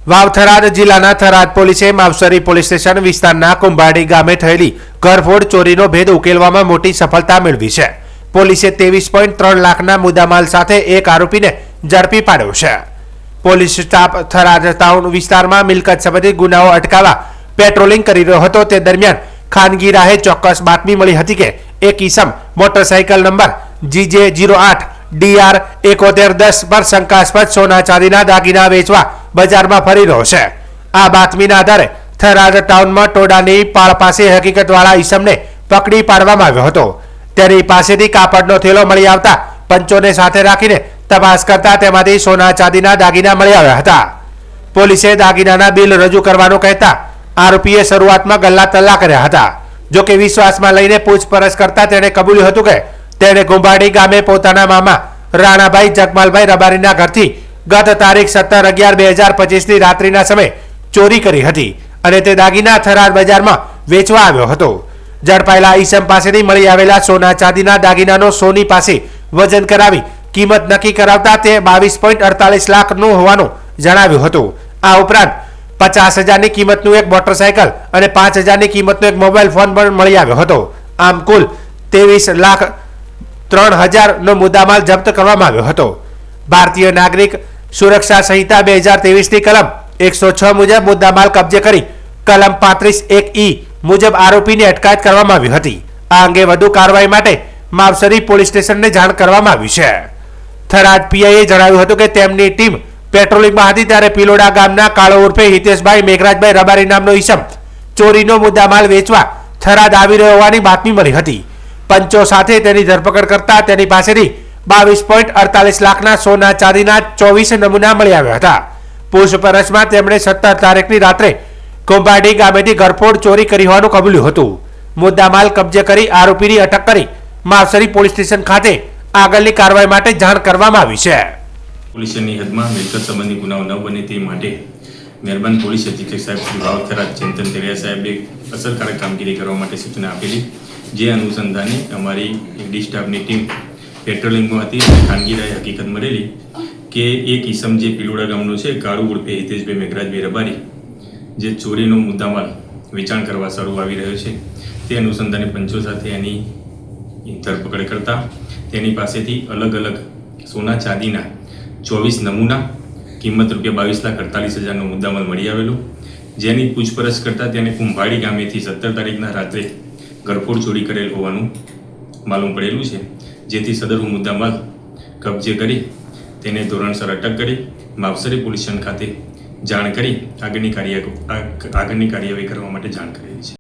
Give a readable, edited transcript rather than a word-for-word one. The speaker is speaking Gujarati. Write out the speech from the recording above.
વાવ-થરાદ જિલ્લાના થરાદ પોલીસે માવસરી પોલીસ સ્ટેશન વિસ્તારના કુંભાડી ગામે થયેલી ઘરફોડ ચોરીનો ભેદ ઉકેલવામાં મોટી સફળતા મેળવી છે. પોલીસે 23.3 લાખના મુદ્દામાલ સાથે એક આરોપીને ઝડપી પાડ્યો છે. પોલીસ સ્ટાફ થરાદ ટાઉન વિસ્તારમાં મિલકત સંબંધિત ગુનાઓ અટકાવવા પેટ્રોલિંગ કરી રહ્યો હતો. તે દરમિયાન ખાનગી રાહે ચોક્કસ બાતમી મળી હતી કે એક ઈસમ મોટરસાઇકલ નંબર GJ08 DR 7110 પર શંકાસ્પદ સોના ચાંદીના દાગીના વેચવા બજારમાં ફરી રહ્યો છે. આ બાતમીના આધારે થરાદ ટાઉનમાં ટોડાની પાળ પાસે હકીકતવાળા ઈસમને પકડી પાડવામાં આવ્યો હતો. તેની પાસેથી કાપડનો થેલો મળી આવતા પંચોને સાથે રાખીને તપાસ કરતા તેમાંથી સોના ચાંદીના દાગીના મળી આવ્યા હતા. પોલીસે દાગીનાના બિલ રજૂ કરવાનું કહેતા આરોપીએ શરૂઆતમાં ગલ્લા તલ્લા કર્યા હતા. જોકે વિશ્વાસમાં લઈને પૂછપરછ કરતા તેણે કબૂલ્યું હતું કે તેણે કુંભાડી ગામે પોતાના મામા રાણાભાઈ જગમાલભાઈ રબારીના ઘરથી ગત તારીખ 17/11/2025ની રાત્રિના સમયે ચોરી કરી હતી અને તે દાગીના થરાદ બજારમાં વેચવા આવ્યો હતો. ઝડપાયેલા ઈસમ પાસેથી મળી આવેલા સોના ચાંદીના દાગીનાનો સોની પાસે વજન કરાવી કિંમત નક્કી કરાવતા તે 22.48 લાખનું હોવાનું જણાવ્યું હતું. આ ઉપરાંત 50,000ની કિંમતનું એક મોટરસાયકલ અને 5,000ની કિંમતનો એક મોબાઈલ ફોન પણ મળી આવ્યો હતો. આમ કુલ 23,03,000નો મુદ્દામાલ જપ્ત કરવામાં આવ્યો હતો. ભારતીય નાગરિક સુરક્ષા સંહિતા 2023ની કલમ 106 મુજબ મુદ્દામાલ કબજે કરી કલમ 35(1)E મુજબ આરોપીની અટકાયત કરવામાં આવી હતી. આ અંગે વધુ કાર્યવાહી માટે માવસરી પોલીસ સ્ટેશનને જાણ કરવામાં આવી છે. થરાદ પીઆઈએ જણાવ્યું હતું કે તેમની ટીમ પેટ્રોલિંગમાં હતી ત્યારે પિલોડા ગામના કાળો ઉર્ફે હિતેશભાઈ મેઘરાજભાઈ રબારી નામનો ઈસમ ચોરીનો મુદ્દામાલ વેચવા થરાદ આવી રહ્યો હોવાની બાતમી મળી હતી. પંચો સાથે તેની ધરપકડ કરતા તેની પાસેથી 22.48 લાખના સોના ચાંદીના 24 નમૂના મળી આવ્યા હતા. પૂછપરછમાં તેમણે 17 તારીખની રાત્રે કુંભાડી ગામેથી ઘરફોડ ચોરી કરી હોવાનું કબૂલ્યું હતું. મુદ્દામાલ કબજે કરી આરોપીની અટક કરી માવસરી પોલીસ સ્ટેશન ખાતે આગળની કાર્યવાહી માટે જાણ કરવામાં આવી છે. પોલીસની હદમાં મિલકત સંબંધી ગુનાઓ ન બને તે માટે મહેરબાન પોલીસ અધિક્ષક સાહેબ શ્રી વાવ-થરાદ ચિંતન તેરિયા સાહેબે અસરકારક કામગીરી કરવા માટે સૂચના આપેલી. જે અનુસંધાને અમારી ડી સ્ટાફની ટીમ પેટ્રોલિંગમાં હતી અને ખાનગી રાહે હકીકત મળેલી કે એક ઈસમ જે પિલોડા ગામનો છે કાળુ ઉર્ફે હિતેશભાઈ મેઘરાજભાઈ રબારી જે ચોરીનો મુદ્દામાલ વેચાણ કરવા સારું આવી રહ્યો છે તે અનુસંધાને પંચો સાથે એની ધરપકડ કરતા તેની પાસેથી અલગ અલગ સોના ચાંદીના 24 નમૂના કિંમત ₹22,48,000નો મુદ્દામાલ મળી આવેલો. જેની પૂછપરછ કરતા તેને કુંભાડી ગામેથી 17 તારીખના રાત્રે ઘરફોડ ચોરી કરેલ હોવાનું માલુમ પડેલું છે. જેથી સદરનો મુદ્દામાલ કબજે કરી તેને ધોરણસર અટક કરી માવસરી પોલીસ સ્ટેશન ખાતે જાણ કરી આગળની કાર્યવાહી કરવા માટે જાણ કરેલી છે.